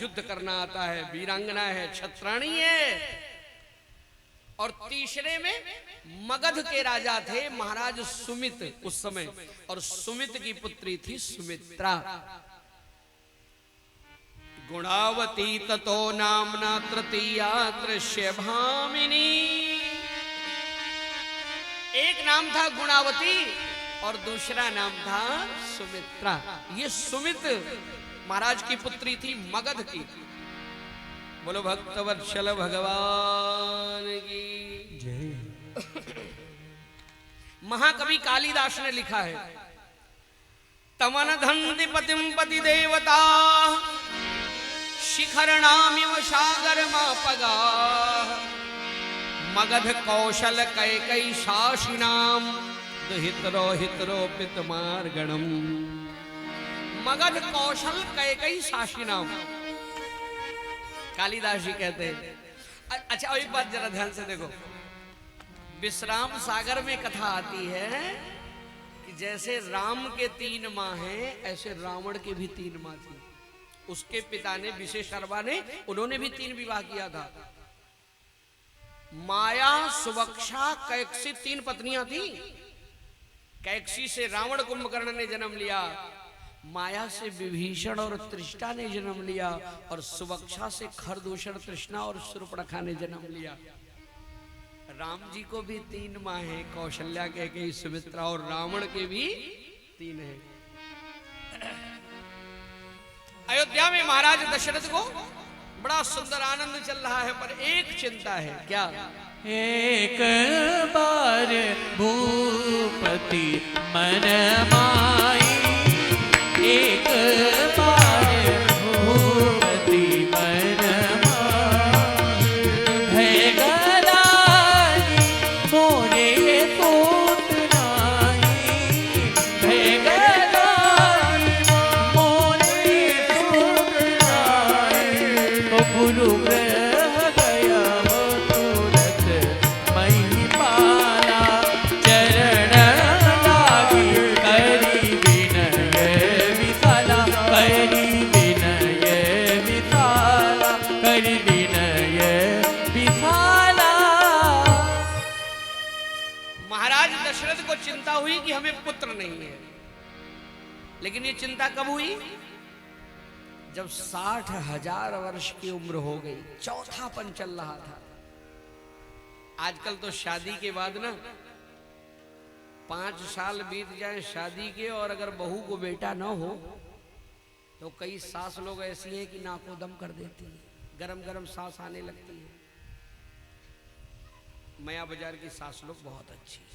युद्ध करना आता है, वीरांगना है, छत्राणी है। और तीसरे में मगध के राजा थे महाराज सुमित उस समय, और सुमित की पुत्री थी सुमित्रा। गुणावती ततो नामना तृतीया दृश्य भामिनी। एक नाम था गुणावती और दूसरा नाम था सुमित्रा। ये सुमित महाराज की पुत्री थी मगध की। बोलो भक्तवत्सल भगवान की जय। महाकवि कालिदास ने लिखा है, तमन धन्ति पतिम पति देवता शिखर नामिव सागर मापगा मगध कौशल कैकई शासिनाम दुहित रोहित रोपित मार्गणम। मगध कौशल कैकई शासिनाम, कालिदास जी कहते हैं। अच्छा एक बात जरा ध्यान से देखो, विश्राम सागर में कथा आती है कि जैसे राम के 3 माँ हैं ऐसे रावण के भी 3 माँ थी। उसके पिता ने विशेषर्वा ने, उन्होंने भी 3 विवाह किया था। माया, सुवक्षा, कैकसी 3 पत्नियां थी। कैकसी से रावण कुंभकर्ण ने जन्म लिया, माया से विभीषण और तृष्णा ने जन्म लिया, और सुवक्षा से खरदूषण तृष्णा और शूर्पणखा ने जन्म लिया। राम जी को भी 3 माँ हैं, कौशल्या, कैकेयी, सुमित्रा, और रावण के भी 3 हैं। अयोध्या में महाराज दशरथ को बड़ा सुंदर आनंद चल रहा है, पर एक चिंता है। क्या? एक बार भूपति मन माई, एक बार भूपति मन माई, भय गराई मोरे पूत नाई, भय गराई मोरे पूत नाई। तो गुरु ग्रह गया वो तुरत मही पाला, चरण लागी करी विनय विशाला, करी विनय विशाला, करी विनय विशाला। महाराज दशरथ को चिंता हुई कि हमें पुत्र नहीं है। लेकिन ये चिंता कब हुई? जब 60,000 वर्ष की उम्र हो गई, चौथापन चल रहा था। आजकल तो शादी के बाद ना 5 साल बीत जाए शादी के, और अगर बहू को बेटा ना हो तो कई सास लोग ऐसी हैं कि नाको दम कर देती है, गरम गरम सांस आने लगती है। मया बाजार की सास लोग बहुत अच्छी है।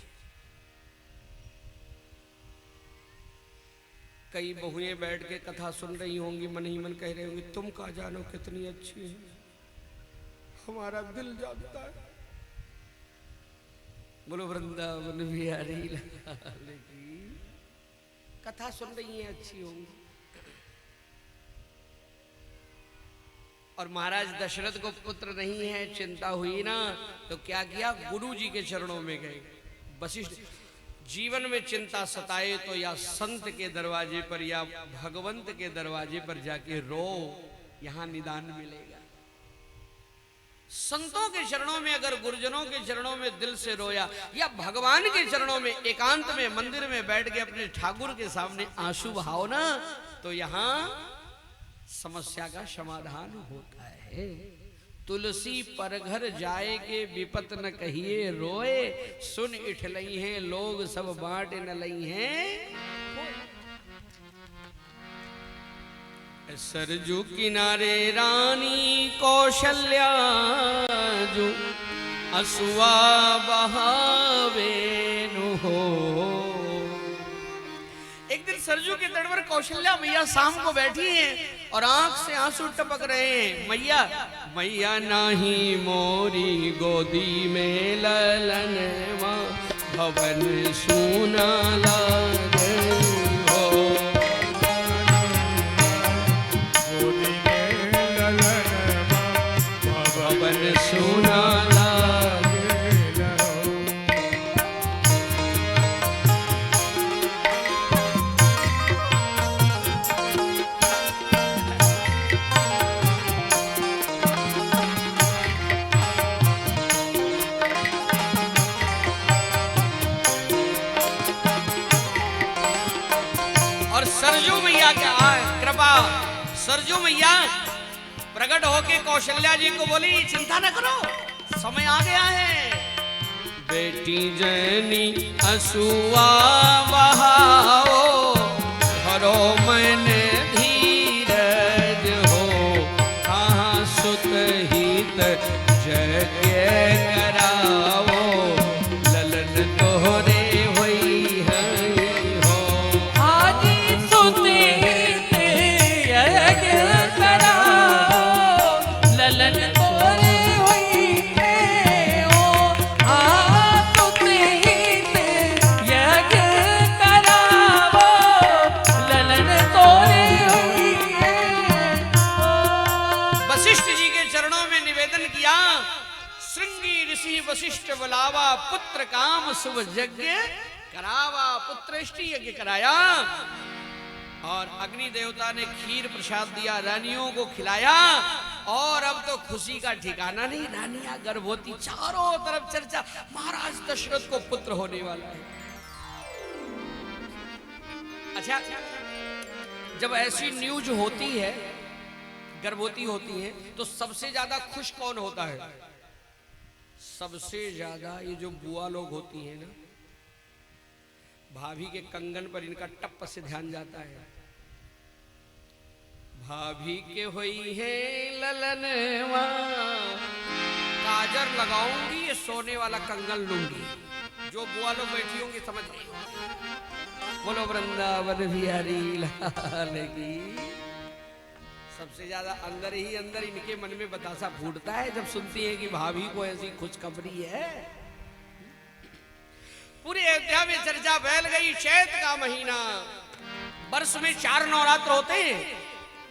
कई बहुएं बैठ के कथा सुन रही होंगी, मन ही मन कह रहे होंगे, तुम का जानो कितनी अच्छी है, हमारा दिल जानता है। बोलो वृंदावन बिहारी लाल की। कथा सुन रही है, अच्छी होंगी। और महाराज दशरथ को पुत्र नहीं है, चिंता हुई ना, तो क्या किया? गुरु जी के चरणों में गए। वशिष्ठ, जीवन में चिंता सताए तो या संत के दरवाजे पर या भगवंत के दरवाजे पर जाके रो, यहां निदान मिलेगा। संतों के चरणों में, अगर गुरुजनों के चरणों में दिल से रोया, या भगवान के चरणों में एकांत में मंदिर में बैठ के अपने ठाकुर के सामने आंसू बहाओ ना, तो यहां समस्या का समाधान होता है। तुलसी पर घर जाए के विपत न कहिए रोए, सुन इठलई हैं लोग सब बांट न लई हैं। सरजू किनारे रानी कौशल्या जो असुआ बहावे नु हो। एक दिन सरजू के तट पर कौशल्या मैया शाम को बैठी हैं और आंख से आंसू टपक रहे हैं। मैया, मैया नाही मोरी गोदी में ललनवा, भवन सुना लागे हो। गोदी में ललनवा, भवन सुना सरजू मैया प्रकट होके कौशल्या जी को बोली, चिंता न करो, समय आ गया है। बेटी जैनी असुआ बहाओ, भरो मन धीरज हो, कहाँ सुत हित यज्ञ कराओ, ललन तोहरे होई हई हो। आज सुत हित यज्ञ कराओ, ललन तोरे होई है हो। आज सुत हित यज्ञ कराओ, ललन तोरे होई है हो। वशिष्ठ जी के चरणों में निवेदन किया, श्रृंगी ऋषि वशिष्ठ बुलावा, पुत्र काम शुभ यज्ञ करावा। पुत्रेष्टि यज्ञ कराया और अग्नि देवता ने खीर प्रसाद दिया, रानियों को खिलाया। और अब तो खुशी का ठिकाना नहीं, रानियां गर्भवती, चारों तरफ चर्चा, महाराज दशरथ को पुत्र होने वाला है। अच्छा, जब ऐसी न्यूज होती है, गर्भवती होती है, तो सबसे ज्यादा खुश कौन होता है? सबसे ज्यादा ये जो बुआ लोग होती हैं ना, भाभी के कंगन पर इनका टप से ध्यान जाता है। भाभी के होई है ललनवा, काजर लगाऊंगी, ये सोने वाला कंगन लूंगी। जो बुआ लोग बैठी होंगी समझ गई। बोलो वृंदावन बिहारी लाल की। सबसे ज्यादा अंदर ही अंदर इनके मन में बतासा फूटता है जब सुनती है कि भाभी को ऐसी खुशखबरी है। पूरे अयोध्या में चर्चा फैल गई। चैत का महीना, वर्ष में 4 नवरात्र होते हैं।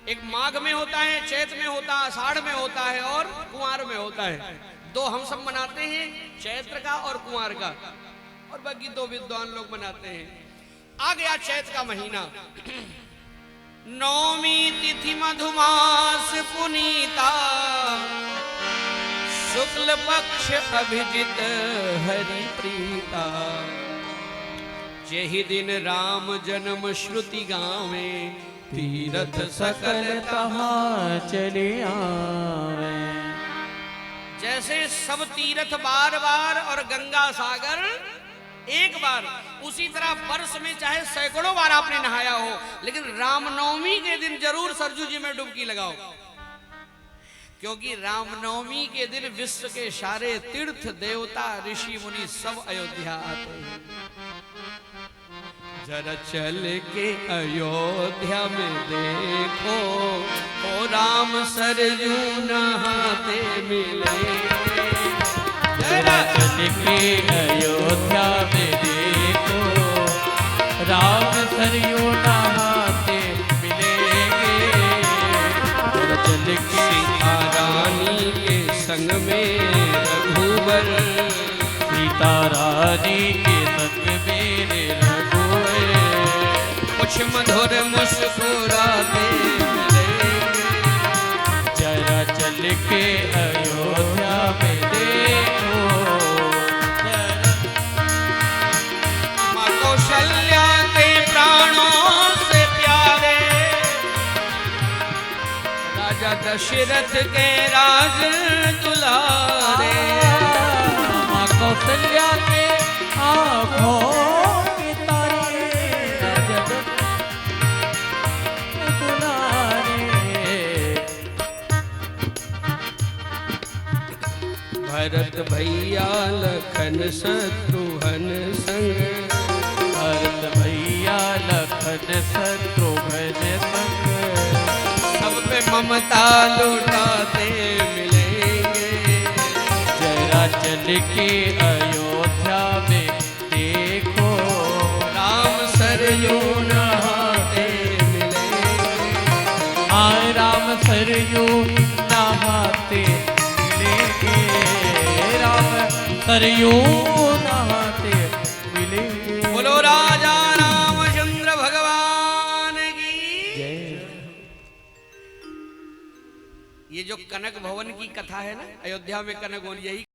एक माघ में होता है, चैत में होता है, आषाढ़ में होता है और कुंवार में होता है। 2 हम सब मनाते हैं, चैत्र का और कुंवार का, और बाकी 2 विद्वान लोग मनाते हैं। आ गया चैत का महीना, नौमी तिथि मधुमास पुनीता, शुक्ल पक्ष अभिजित हरि प्रीता। यही दिन राम जन्म श्रुति गावे, तीरथ सकल कहाँ चले आवे। जैसे सब तीर्थ बार बार और गंगा सागर एक बार, उसी तरह वर्ष में चाहे सैकड़ों बार आपने नहाया हो, लेकिन रामनवमी के दिन जरूर सरजू जी में डुबकी लगाओ, क्योंकि रामनवमी के दिन विश्व के सारे तीर्थ देवता ऋषि मुनि सब अयोध्या आते हैं। जरा चल के अयोध्या में देखो, ओ राम सरजू नहाते मिले। जरा चल के अयोध्या में देखो, राम सरयू नहाते मिलेंगे। जरा चल के सीता रानी के संग में रघुवर, सीता रानी के संग मेरे रघुवर, कुछ मधुर मुस्कुराते मिलेंगे। जरा चल के अयोध्या में देखो। माँ कौशल्या के प्राणों से प्यारे, राजा दशरथ के राज दुलारे। माँ कौशल्या के आँखों के तारे, राजा दुलारे। भरत भैया लखन शत्रुघ्न संग, भरत भैया लखन शत्रुघ्न संग, सब पे ममता लुटाते मिलेंगे। जरा चल के अयोध्या में देखो, राम सरयू नहाते मिलेंगे। हाँ राम सरयू नहाते मिलेंगे। राम सरयू नहाते मिलेंगे। बोलो राजा रामचंद्र भगवान की जय। ये जो कनक भवन की कथा है ना, अयोध्या में कनक भवन, यही